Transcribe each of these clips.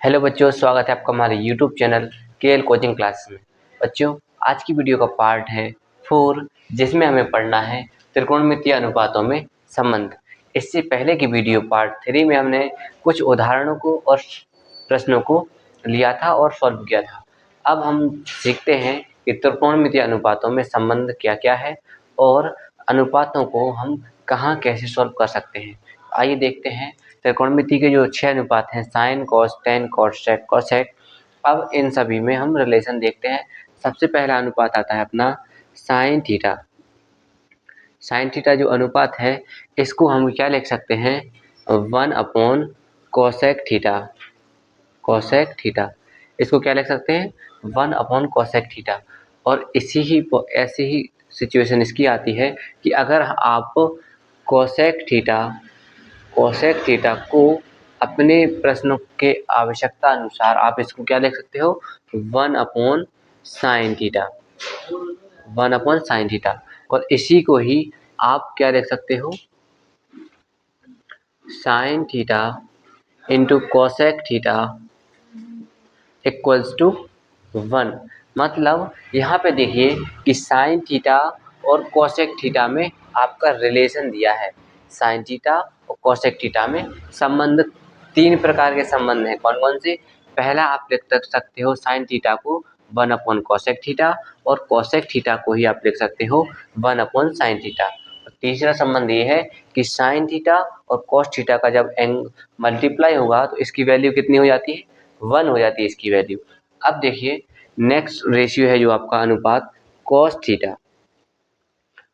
Hello बच्चों, स्वागत है आपका हमारे YouTube channel KL coaching classes में। बच्चों, आज की वीडियो का पार्ट है 4, जिसमें हमें पढ़ना है त्रिकोणमितीय अनुपातों में संबंध। इससे पहले की वीडियो पार्ट 3 में हमने कुछ उदाहरणों को और प्रश्नों को लिया था और सॉल्व किया था। अब हम सीखते हैं कि त्रिकोणमितीय अनुपातों में संबंध क्या क्या है और अनुपातों को हम कहाँ कैसे सॉल्व कर सकते हैं। आइए देखते हैं त्रिकोणमिति के जो 6 अनुपात हैं, साइन, कॉस, टेन, कॉट, सेक, कोसेक। अब इन सभी में हम रिलेशन देखते हैं। सबसे पहला अनुपात आता है अपना साइन थीटा। साइन थीटा जो अनुपात है, इसको हम क्या लिख सकते हैं, 1 कोसेक थीटा। कोसेक थीटा, इसको क्या लिख सकते हैं, 1 कोसेक थीटा। और ऐसी ही सिचुएशन इसकी आती है कि अगर आप कोसेक थीटा को अपने प्रश्नों के आवश्यकता अनुसार आप इसको क्या लिख सकते हो, 1/sin थीटा। 1/sin theta. और इसी को ही आप क्या लिख सकते हो, sine theta into cosec theta equals to 1। मतलब यहाँ पे देखिए कि साइन थीटा और कोसेक थीटा में आपका रिलेशन दिया है। साइन थीटा और कोसेक थीटा में संबंध, 3 प्रकार के संबंध हैं। कौन कौन से? पहला आप लिख सकते हो साइन थीटा को 1/कोसेक थीटा, और कोसेक थीटा को ही आप लिख सकते हो 1/साइन थीटा। तीसरा संबंध ये है कि साइन थीटा और कॉस थीटा का जब मल्टीप्लाई होगा तो इसकी वैल्यू कितनी हो जाती है, 1 हो जाती है इसकी वैल्यू। अब देखिए नेक्स्ट रेशियो है जो आपका अनुपात कॉस थीटा।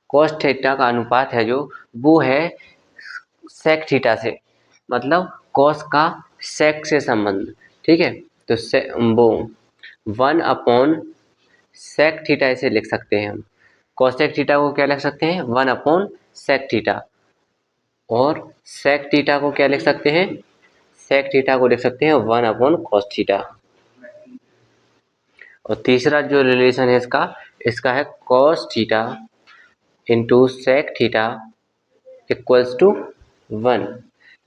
कॉस थीटा का अनुपात है जो वो है सेक थीटा से, मतलब कॉस का सेक से संबंध। ठीक है, तो वो 1/सेक थीटा इसे लिख सकते हैं हम। कॉसेक थीटा को क्या लिख सकते हैं, 1/सेक थीटा। और सेक थीटा को क्या लिख सकते हैं, सेक थीटा को लिख सकते हैं 1/कॉस थीटा। और तीसरा जो रिलेशन है इसका है cos theta into sec theta equals to 1।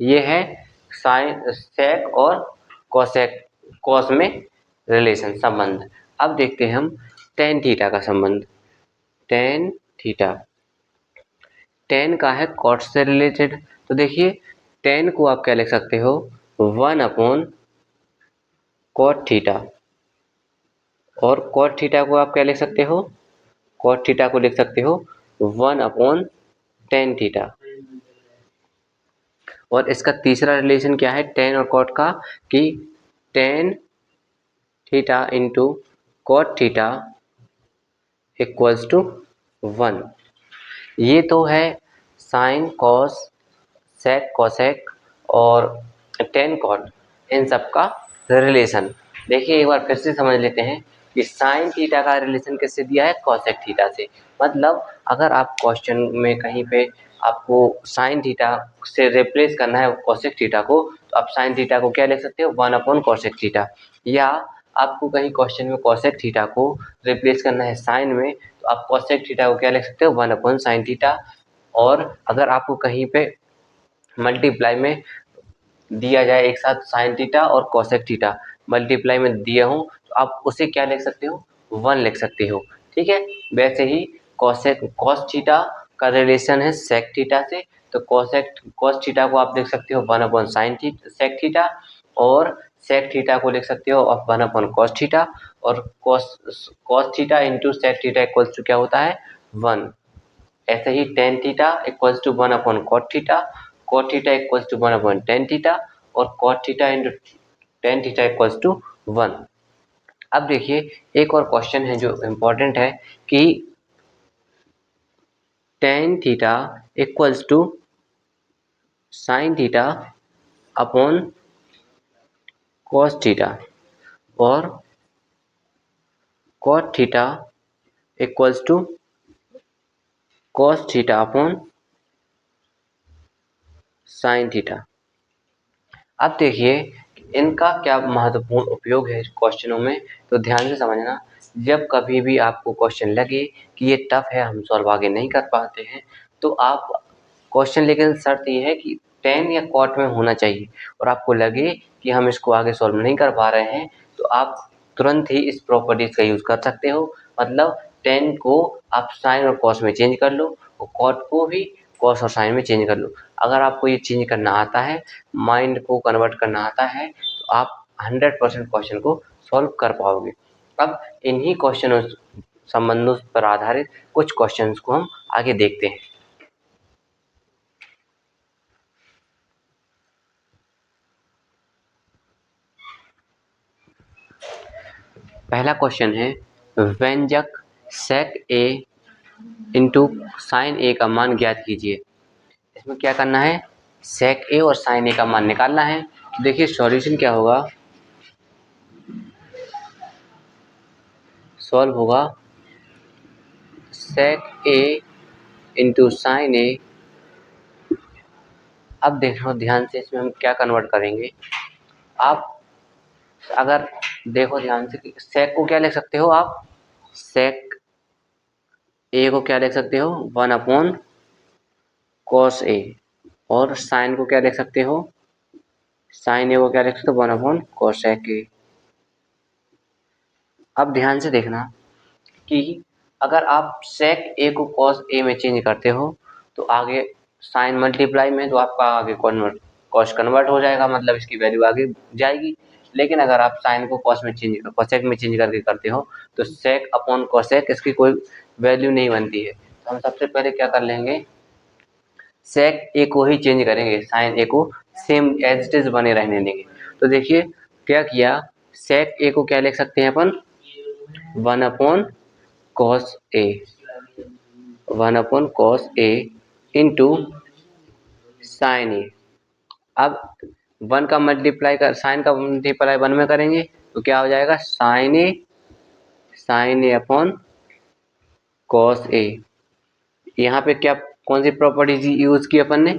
ये है साइन सेक और कॉस में रिलेशन संबंध। अब देखते हैं हम टेन थीटा का संबंध। टेन थीटा, टेन का है कॉट से रिलेटेड। तो देखिए टेन को आप क्या लिख सकते हो, 1/कॉट थीटा। और कॉट थीटा को आप क्या लिख सकते हो, कॉट थीटा को लिख सकते हो 1/टेन थीटा। और इसका तीसरा रिलेशन क्या है टेन और कॉट का, कि tan theta into cot theta equals to 1। ये तो है साइन, कॉस, सेक, कोसेक और टेन कॉट, इन सब का रिलेशन। देखिए एक बार फिर से समझ लेते हैं कि साइन थीटा का रिलेशन किससे दिया है, कोसेक थीटा से। मतलब अगर आप क्वेश्चन में कहीं पे आपको साइन थीटा से रिप्लेस करना है कोसेक थीटा को, तो आप साइन थीटा को क्या लिख सकते हो, 1/कोसेक थीटा। या आपको कहीं क्वेश्चन में कोसेक थीटा को रिप्लेस करना है साइन में, तो आप कोसेक थीटा को क्या लिख सकते हो, 1/साइन थीटा। और अगर आपको कहीं पे मल्टीप्लाई में दिया जाए एक साथ साइन थीटा और कोसेक थीटा मल्टीप्लाई में दिया हो, तो आप उसे क्या लिख सकते हो, 1 लिख सकते हो। ठीक है, वैसे ही कॉस थीटा का रिलेशन है सेक थीटा से, तो कॉस थीटा को आप लिख सकते हो 1/साइन सेक थीटा, और सेक थीटा को लिख सकते हो 1/कॉस थीटा। और cos theta into sec theta equals to क्या होता है, 1। ऐसे ही tan theta equals to cot theta, cot theta equals to tan theta, और cot theta into tan theta equals to 1। अब देखिए एक और क्वेश्चन है जो इम्पोर्टेंट है कि tan theta equals to sine theta upon cos theta, और cot theta equals to cos theta upon sine theta. अब देखिए इनका क्या महत्वपूर्ण उपयोग है क्वेश्चनों में, तो ध्यान से समझना। जब कभी भी आपको क्वेश्चन लगे कि ये टफ है, हम सॉल्व आगे नहीं कर पाते हैं, तो आप क्वेश्चन, लेकिन शर्त ये है कि टेन या कॉट में होना चाहिए, और आपको लगे कि हम इसको आगे सॉल्व नहीं कर पा रहे हैं, तो आप तुरंत ही इस प्रॉपर्टीज का यूज कर सकते हो। मतलब टेन को आप साइन और कॉस में चेंज कर लो और कॉट को भी कॉस और साइन में चेंज कर लो। अगर आपको ये चेंज करना आता है, माइंड को कन्वर्ट करना आता है, तो आप 100% क्वेश्चन को सॉल्व कर पाओगे। अब इन्हीं क्वेश्चनों संबंधों पर आधारित कुछ क्वेश्चंस को हम आगे देखते हैं। पहला क्वेश्चन है व्यंजक sec a इंटू साइन ए का मान ज्ञात कीजिए। इसमें क्या करना है, sec a और sin a का मान निकालना है। देखिए सॉल्यूशन क्या होगा, सॉल्व होगा sec a into sign a। अब देखो ध्यान से, इसमें हम क्या कन्वर्ट करेंगे। आप अगर देखो ध्यान से, sec को क्या लिख सकते हो आप, sec a को क्या लिख सकते हो 1/cos a, और साइन को क्या लिख सकते हो, साइन ए को क्या लिख सकते हो 1/cos a। अब ध्यान से देखना कि अगर आप sec a को cos a में चेंज करते हो तो आगे साइन मल्टीप्लाई में तो आपका आगे cos कन्वर्ट हो जाएगा, मतलब इसकी वैल्यू आगे जाएगी। लेकिन अगर आप साइन को cos में चेंज करके करते हो तो sec अपॉन cosec इसकी कोई वैल्यू नहीं बनती है। तो हम सबसे पहले क्या कर लेंगे, sec a को ही चेंज करेंगे, साइन a को सेम एज इट इज बने रहने देंगे। तो देखिए क्या किया, sec a को क्या लिख सकते हैं अपन 1/cos a, 1/cos a into sine A. अब 1 का मल्टीप्लाई कर साइन का मल्टीप्लाई 1 में करेंगे तो क्या हो जाएगा, साइन ए अपॉन कॉस ए। यहाँ पे क्या कौन सी प्रॉपर्टी यूज की अपन ने,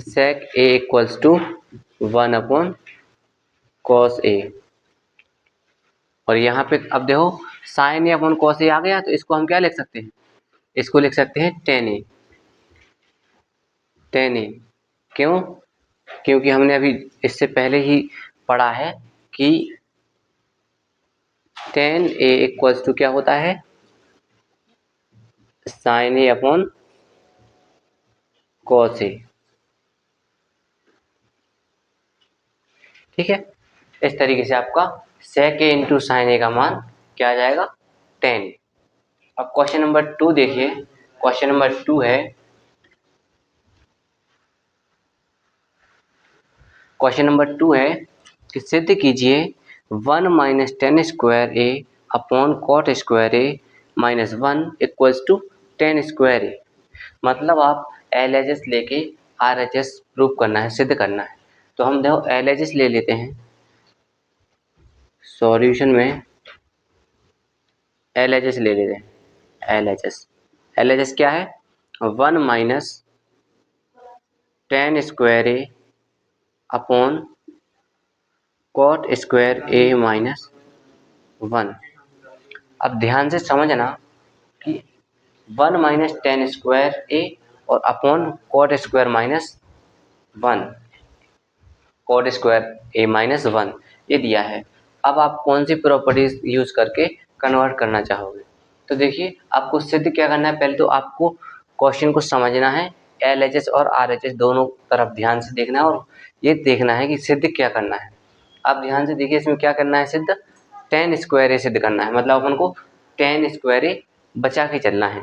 sec a equals to 1/cos a। और यहाँ पे अब देखो sine A upon cos A आ गया, तो इसको हम क्या लिख सकते हैं, इसको लिख सकते हैं tan a। क्यों, क्योंकि हमने अभी इससे पहले ही पढ़ा है कि tan a इक्वल्स टू क्या होता है, साइन ए अपॉन कॉस ए। ठीक है, इस तरीके से आपका sec a इंटू साइन ए का मान क्या आ जाएगा, tan। अब क्वेश्चन नंबर 2 देखिए, क्वेश्चन नंबर 2 है, क्वेश्चन नंबर 2 है कि सिद्ध कीजिए 1 minus tan square A upon cot square A minus 1 equals to tan square A. मतलब आप LHS लेके RHS प्रूव करना है, सिद्ध करना है। तो हम देखो LHS ले लेते हैं, सॉल्यूशन में LHS ले लेते हैं। LHS क्या है, 1 minus tan square A upon cot square A minus 1। अब ध्यान से समझना कि 1 माइनस टेन स्क्वायर ए और upon cot square minus 1, cot square A minus 1 ये दिया है। अब आप कौन सी प्रॉपर्टीज यूज करके कन्वर्ट करना चाहोगे। तो देखिए आपको सिद्ध क्या करना है, पहले तो आपको क्वेश्चन को समझना है, LHS और RHS दोनों तरफ ध्यान से देखना है और ये देखना है कि सिद्ध क्या करना है। आप ध्यान से देखिए, इसमें क्या करना है, सिद्ध टेन स्क्वायर ए सिद्ध करना है। मतलब अपन को टेन स्क्वायर ए बचा के चलना है।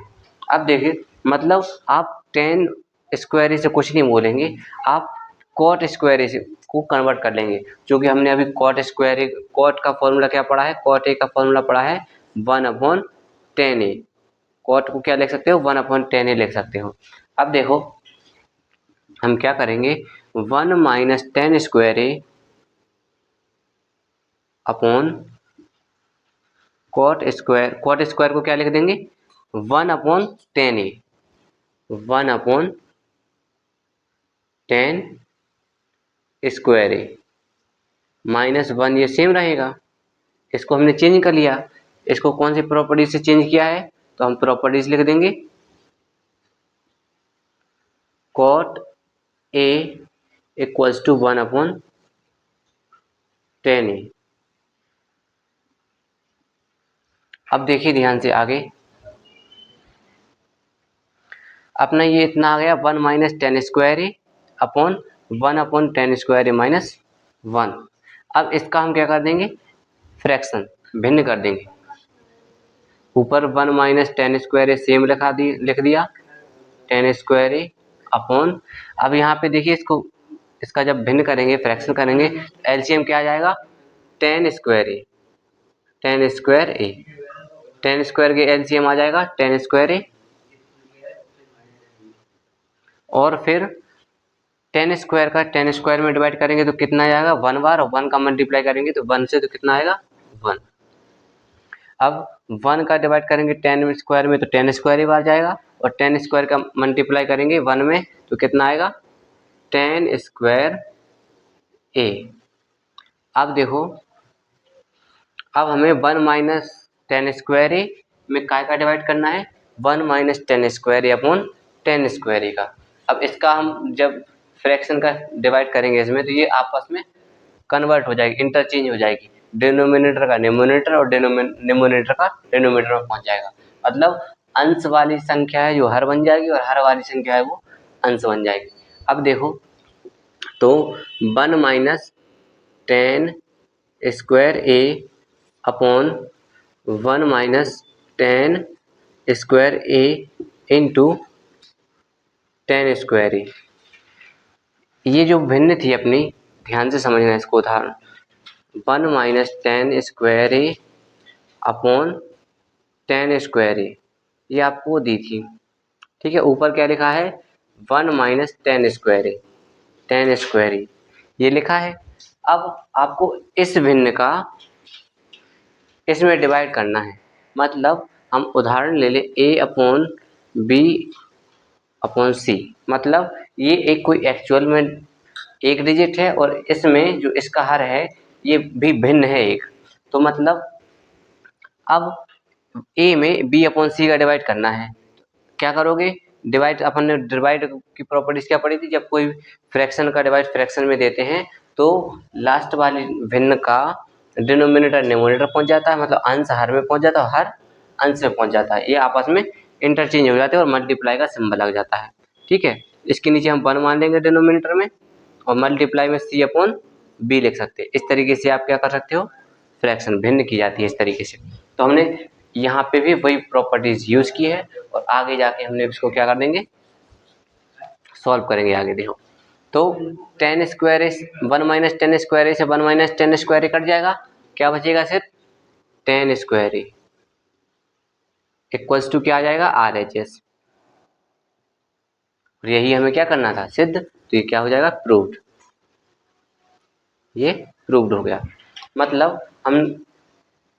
अब देखिए मतलब आप टेन स्क्वायर ए से कुछ नहीं बोलेंगे, आप कॉट स्क्वायर ए से को कन्वर्ट कर लेंगे, क्योंकि हमने अभी कॉट स्क्वायर ए, कॉट का फॉर्मूला क्या पढ़ा है, कॉट ए का फॉर्मूला पढ़ा है 1/tan a। कॉट को क्या लिख सकते हो, 1/tan a लिख सकते हो। अब देखो हम क्या करेंगे, 1 minus tan square A upon cot square को क्या लिख देंगे 1/tan a, 1/tan square A minus 1, ये सेम रहेगा। इसको हमने चेंज कर लिया, इसको कौन सी प्रॉपर्टी से चेंज किया है, तो हम प्रॉपर्टीज लिख देंगे cot A equals to 1/10a। अब देखिए ध्यान से आगे, अपना ये इतना आ गया 1 minus 10 square A upon 1/10 square A minus 1। अब इसका हम क्या कर देंगे, फ्रैक्शन भिन्न कर देंगे। ऊपर 1 माइनस 10 स्क्वायर ए सेम लिख दिया 10 स्क्वायर ए अपॉन, अब यहाँ पे देखिए इसका जब भिन्न करेंगे, फ्रैक्शन करेंगे, एलसीएम क्या आ जाएगा 10 स्क्वायर ए, 10 स्क्वायर ए, 10 स्क्वायर के एलसीएम आ जाएगा 10 स्क्वायर ए, और फिर 10 स्क्वायर का 10 स्क्वायर में डिवाइड करेंगे तो कितना आएगा 1 बार, और 1 का मल्टीप्लाई करेंगे तो 1 से तो कितना आएगा 1। अब 1 का डिवाइड करेंगे 10 स्क्वायर में तो 10 स्क्वायर ही बार जाएगा, और 10 स्क्वायर का मल्टीप्लाई करेंगे 1 में तो कितना आएगा 10 स्क्वायर ए। अब देखो, अब हमें 1 माइनस 10 स्क्वायर ए में काय का डिवाइड करना है 1 minus 10 square A upon 10 square ए का। अब इसका हम जब फ्रैक्शन का डिवाइड करेंगे इसमें तो ये आपस में कन्वर्ट हो जाएगी, इंटरचेंज हो जाएगी, डिनोमिनेटर का न्यूमरेटर और न्यूमरेटर का डिनोमिनेटर में पहुंच जाएगा। मतलब अंश वाली संख्या है जो हर बन जाएगी और हर वाली संख्या है वो अंश बन जाएगी। अब देखो तो 1 minus 10 square A upon 1 minus 10 square A into 10 square ए, ये जो भिन्न थी अपनी, ध्यान से समझना इसको उदाहरण, 1 minus 10 square A upon 10 square ए, ये आपको दी थी, ठीक है। ऊपर क्या लिखा है 1 माइनस 10 स्क्वायर ए, 10 स्क्वायर ए ये लिखा है। अब आपको इस भिन्न का इसमें डिवाइड करना है, मतलब हम उदाहरण ले ले a अपॉन बी अपॉन सी, मतलब ये एक कोई एक्चुअल में एक डिजिट है और इसमें जो इसका हर है ये भी भिन्न है एक, तो मतलब अब a में b अपॉन सी का डिवाइड करना है, क्या करोगे डिवाइड, अपन ने डिवाइड की प्रॉपर्टीज क्या पढ़ी थी, जब कोई फ्रैक्शन का डिवाइड फ्रैक्शन में देते हैं तो लास्ट वाली भिन्न का डिनोमिनेटर न्यूमरेटर पहुंच जाता है, मतलब अंश हर में पहुंच जाता है, हर अंश में पहुंच जाता है, ये आपस में इंटरचेंज हो जाते हैं और मल्टीप्लाई का सिंबल लग जाता है, ठीक है। इसके नीचे हम 1 मान लेंगे डिनोमिनेटर में और मल्टीप्लाई में सी अपॉन बी लिख सकते हैं। इस तरीके से आप क्या कर सकते हो, फ्रैक्शन भिन्न की जाती है इस तरीके से। तो हमने यहाँ पे भी वही प्रॉपर्टीज यूज की है और आगे जाके हमने इसको क्या कर देंगे, सॉल्व करेंगे आगे। देखो तो 10 स्क्वायर 1 माइनस 10 स्क्वायर से 1 माइनस 10 स्क्वायर कट जाएगा, क्या बचेगा सिर्फ 10 स्क्वायर इक्वल्स टू क्या आ जाएगा RHS। यही हमें क्या करना था सिद्ध, तो ये क्या हो जाएगा प्रूव्ड, ये प्रूव्ड हो गया। मतलब हम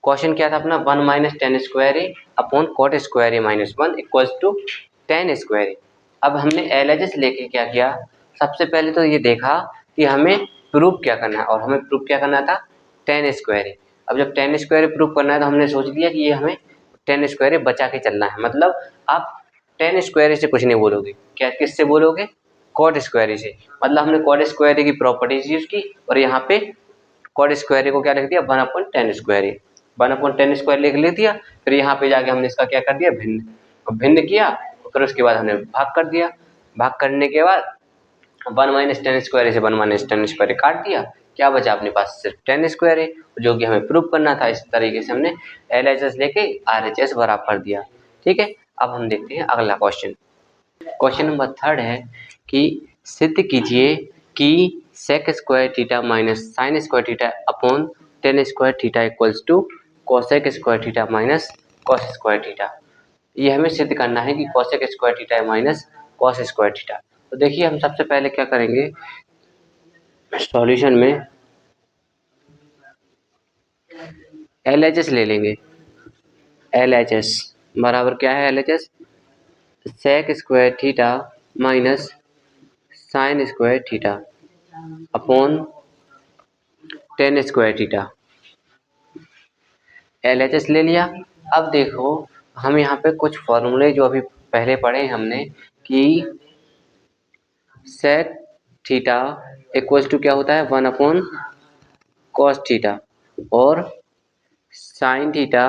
क्वेश्चन क्या था अपना 1 minus 10 square A upon cot square A minus 1 equals to 10 square A. अब हमने LHS लेके क्या किया, सबसे पहले तो ये देखा कि हमें प्रूफ क्या करना है, और हमें प्रूफ क्या करना था 10 स्क्वायर ए। अब जब 10 स्क्वायर ए प्रूफ करना है तो हमने सोच लिया कि ये हमें 10 स्क्वायर ए बचा के चलना है, मतलब आप 10 स्क्वायर ए से कुछ नहीं बोलोगे, क्या किससे बोलोगे कॉट स्क्वायर ए से, मतलब हमने कॉट स्क्वायर ए की प्रॉपर्टीज यूज की और यहाँ पे कॉट स्क्वायर ए को क्या लिख दिया 1/10 स्क्वायर ए, 1/10 स्क्वायर लिख दिया। फिर यहाँ पे जाके हमने इसका क्या कर दिया भिन्न किया, फिर उसके बाद हमने भाग कर दिया, भाग करने के बाद 1 माइनस 10 स्क्वायर से 1 माइनस 10 स्क्वायर काट दिया, क्या बचा अपने पास सिर्फ 10 स्क्वायर है, जो कि हमें प्रूव करना था। इस तरीके से हमने LHS लेके RHS बराबर कर दिया, ठीक है। अब हम देखते हैं अगला क्वेश्चन। क्वेश्चन नंबर 3 है कि सिद्ध कीजिए कि sec square theta minus sine square theta upon tan square theta equals to cosec square theta minus cos square theta. ये हमें सिद्ध करना है कि cosec square theta minus cos square theta. तो देखिए हम सबसे पहले क्या करेंगे, सॉल्यूशन में LHS ले लेंगे। LHS बराबर क्या है, LHS sec square theta minus sine square theta upon tan square theta. LHS ले लिया। अब देखो हम यहाँ पे कुछ फॉर्मूले जो अभी पहले पढ़े हमने कि सेक थीटा इक्वल्स टू क्या होता है 1 अपॉन कॉस थीटा और sine theta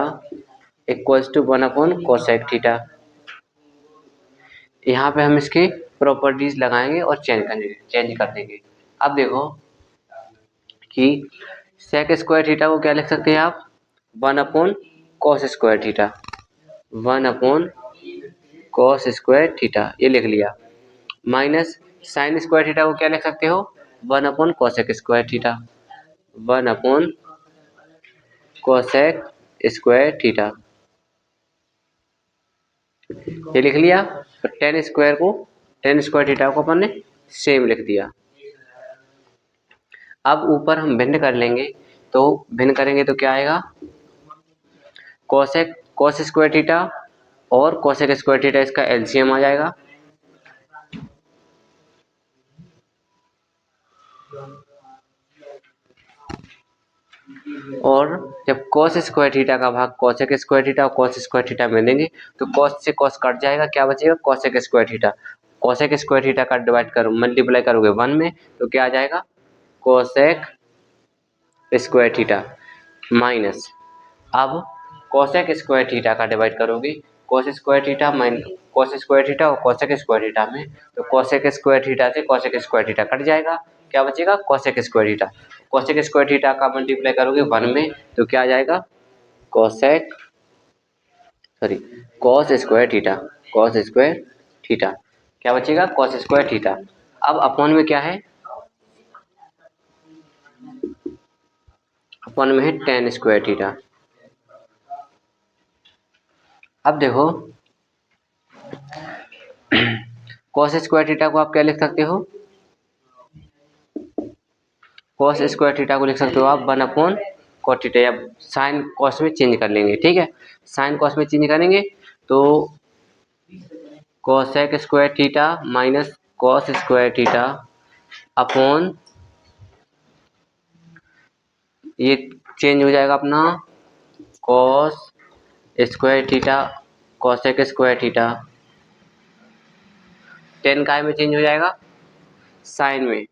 equals to 1 upon cosec theta. यहाँ पे हम इसकी प्रॉपर्टीज लगाएंगे और चेंज कर देंगे। अब देखो कि सेक स्क्वायर थीटा को क्या लिख सकते हैं आप 1 upon cos square theta, 1 upon cos square theta ये लिख लिया, माइनस साइन स्क्वायर थीटा को क्या लिख सकते हो 1 upon cosec square theta, 1 upon cosec square theta ये लिख लिया। तो टेन स्क्वायर थीटा को अपन ने सेम लिख दिया। अब ऊपर हम भिन्न कर लेंगे, तो भिन्न करेंगे तो क्या आएगा कॉस स्क्वायर थीटा और कोसेक स्क्वायर थीटा इसका एलसीएम आ जाएगा, और जब कॉस स्क्वायर थीटा का भाग कोसेक स्क्वायर थीटा और कॉस स्क्वायर थीटा में देंगे तो कॉस से कॉस कट जाएगा, क्या बचेगा cosec square theta. Cosec square theta का डिवाइड करो मल्टीप्लाई करोगे 1 में तो क्या आ जाएगा कोसेक स्क्वायर थीटा माइनस, अब कोसेक स्क्वायर थीटा का डिवाइड करोगे cos square theta minus cos square theta और कोसेक स्क्वायर थीटा में, तो कोसेक स्क्वायर थीटा से कोसेक स्क्वायर थीटा कट जाएगा, क्या बचेगा cosec square theta. Cosec square theta का मल्टीप्लाई करोगे 1 में तो क्या आ जाएगा कॉस स्क्वायर थीटा क्या बचेगा कॉस स्क्वायर थीटा। अब अपॉन में क्या है, अपॉन में है टेन स्क्वायर थीटा। अब देखो कॉस स्क्वायर थीटा को आप क्या लिख सकते हो, कॉस स्क्वायर थीटा को लिख सकते हो आप 1 अपॉन कॉस थीटा, या साइन कॉस में चेंज कर लेंगे, ठीक है साइन कॉस में चेंज करेंगे तो cosec square theta minus cos square theta upon ये चेंज हो जाएगा अपना cos square theta cosec square theta, ten काय में चेंज हो जाएगा साइन में,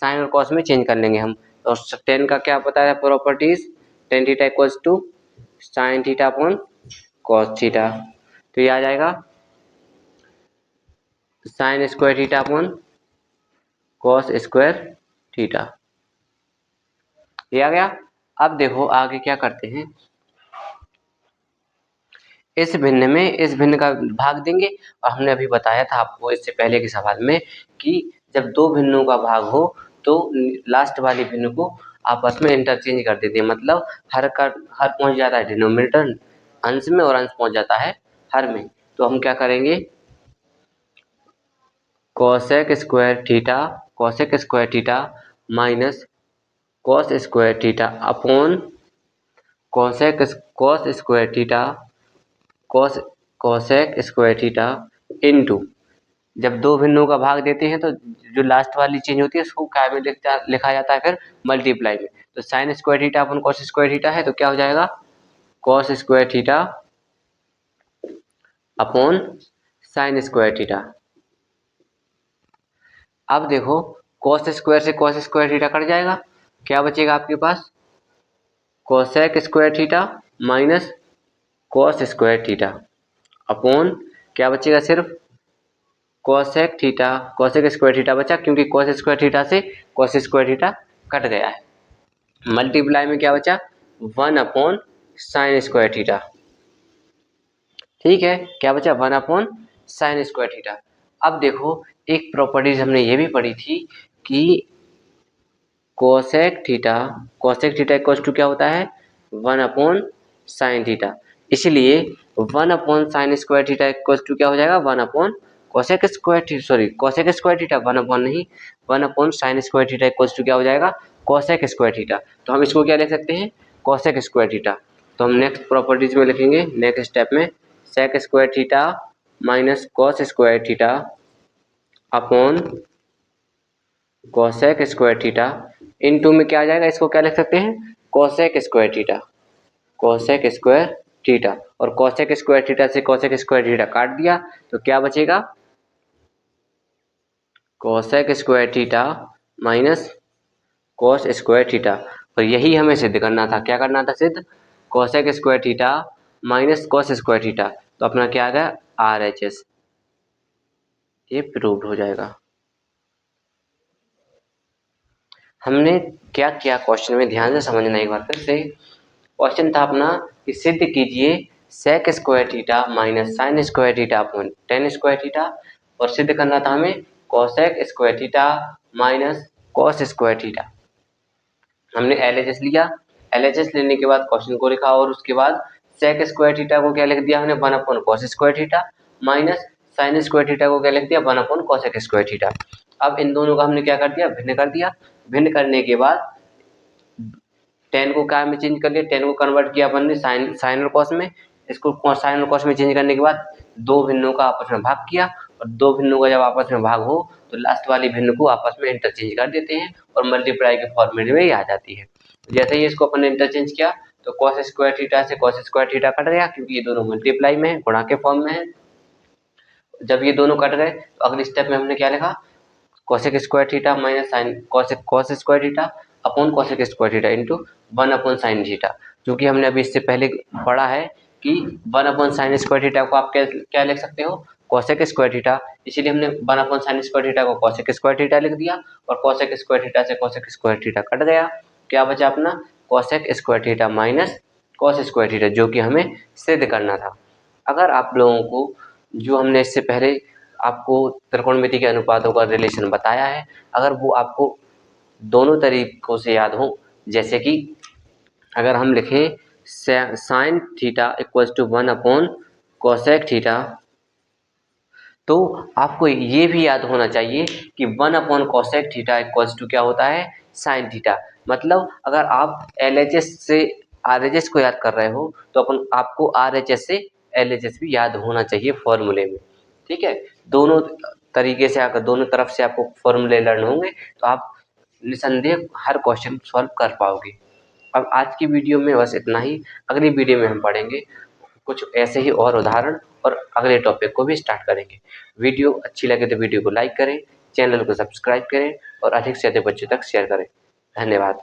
साइन और कॉस में चेंज कर लेंगे हम। और टेन का क्या पता है properties, tan theta equals to sine theta upon cos theta, तो ये आ जाएगा sine square theta upon cos square theta, ये आ गया। अब देखो आगे क्या करते हैं, इस भिन्न का भाग देंगे, और हमने अभी बताया था आपको इससे पहले के सवाल में कि जब दो भिन्नों का भाग हो तो लास्ट वाली भिन्न को आपस में इंटरचेंज कर देते हैं, मतलब हर पहुंच जाता है डिनोमिनेटर अंश में और अंश पहुंच जाता है हर में, तो हम क्या करेंगे cosec square theta minus cos square theta upon cos square theta cosec square theta into, जब दो भिन्नों का भाग देते हैं तो जो लास्ट वाली चेंज होती है उसको क्या में लिखा जाता है फिर मल्टीप्लाई में, तो sine square theta upon cos square theta है तो क्या हो जाएगा cos square theta upon sine square theta. अब देखो कॉस स्क्वायर से कॉस स्क्वायर थीटा कट जाएगा, क्या बचेगा आपके पास cosec square theta minus cos square theta upon क्या बचेगा सिर्फ कोसेक स्क्वायर थीटा बचा, क्योंकि कॉस स्क्वायर थीटा से कॉस स्क्वायर थीटा कट गया है, मल्टीप्लाई में क्या बचा 1 अपॉन साइन स्क्वायर थीटा, ठीक है क्या बचा 1 अपॉन साइन स्क्वायर थीटा। अब देखो एक प्रॉपर्टीज हमने ये भी पढ़ी थी कि कोसेक थीटा इक्वल्स टू क्या होता है 1 अपॉन साइन थीटा, इसलिए 1 upon sine square theta equals to क्या हो जाएगा 1 upon cosec square theta 1 upon नहीं 1 upon sine square theta equals to क्या हो जाएगा कोसेक स्क्वायर थीटा, तो हम इसको क्या लिख सकते हैं कोसेक स्क्वायर थीटा। तो हम नेक्स्ट प्रॉपर्टीज में लिखेंगे नेक्स्ट स्टेप में sec square theta minus cos square theta upon cosec square theta into में क्या आ जाएगा, इसको क्या लिख सकते हैं कोसेक स्क्वायर थीटा, और कोसेक स्क्वायर थीटा से कोसेक स्क्वायर थीटा काट दिया तो क्या बचेगा cosec square theta minus cos square theta. और यही हमें सिद्ध करना था। क्या करना था सिद्ध? Cosec square theta minus cos square theta. तो अपना क्या आ गया? RHS। ये प्रूव्ड हो जाएगा। हमने क्या किया क्वेश्चन में, ध्यान से समझना एक बार फिर से। क्वेश्चन था अपना कि सिद्ध कीजिए sec square theta minus sine square theta upon tan square theta. और सिद्ध करना था हमें cosec square theta minus cos square theta. हमने LHS लिया। LHS लेने के बाद क्वेश्चन को लिखा और उसके बाद सेक स्क्वायर थीटा को क्या लिख दिया हमने? 1 upon cos square theta minus sine square theta को क्या लिख दिया? 1 अपॉन कोसेक स्क्वायर थीटा। अब इन दोनों का हमने क्या कर दिया? भिन्न कर दिया। भिन्न करने के बाद टेन को क्या में चेंज कर लिया? टेन को कन्वर्ट किया अपन ने साइन और कॉस में। इसको साइन और कॉस में चेंज करने के बाद दो भिन्नों का आपस में भाग किया। और दो भिन्नों का जब आपस में भाग हो तो लास्ट वाली भिन्न को आपस में इंटरचेंज कर देते हैं और मल्टीप्लाई के फॉर्मूले में ही आ जाती है। जैसे ही इसको अपन ने इंटरचेंज किया तो कॉस स्क्वायर थीटा से कॉस स्क्वायर थीटा कट गया, क्योंकि ये दोनों मल्टीप्लाई में है, गुणा के फॉर्म में है। जब ये दोनों कट गए तो अगले स्टेप में हमने क्या लिखा? Cosec square theta minus sine cos square theta upon cosec square theta into 1 upon sine theta. क्योंकि हमने अभी इससे पहले पढ़ा है कि 1 अपॉन साइन स्क्वायर थीटा को आप क्या लिख सकते हो? Cosec square theta. इसीलिए हमने 1 अपॉन साइन स्क्वायर थीटा को कोसेक स्क्वायर थीटा लिख दिया और कोसेक स्क्वायर थीटा से कोसेक स्क्वायर थीटा कट गया। क्या बचा अपना? Cosec square theta minus cos square theta, जो कि हमें सिद्ध करना था। अगर आप लोगों को जो हमने इससे पहले आपको त्रिकोणमिति के अनुपातों का रिलेशन बताया है, अगर वो आपको दोनों तरीकों से याद हो, जैसे कि अगर हम लिखें sine theta equals to 1 upon cosec theta, तो आपको ये भी याद होना चाहिए कि 1 upon cosec theta equals to क्या होता है? Sine theta. मतलब अगर आप LHS से RHS को याद कर रहे हो तो आपको RHS से LHS भी याद होना चाहिए फॉर्मूले में। ठीक है, दोनों तरीके से अगर दोनों तरफ से आपको फॉर्मूले लर्न होंगे तो आप निसंदेह हर क्वेश्चन सॉल्व कर पाओगे। अब आज की वीडियो में बस इतना ही। अगली वीडियो में हम पढ़ेंगे कुछ ऐसे ही और उदाहरण और अगले टॉपिक को भी स्टार्ट करेंगे। वीडियो अच्छी लगे तो वीडियो को लाइक करें, चैनल को सब्सक्राइब करें और अधिक से अधिक बच्चों तक शेयर करें। धन्यवाद।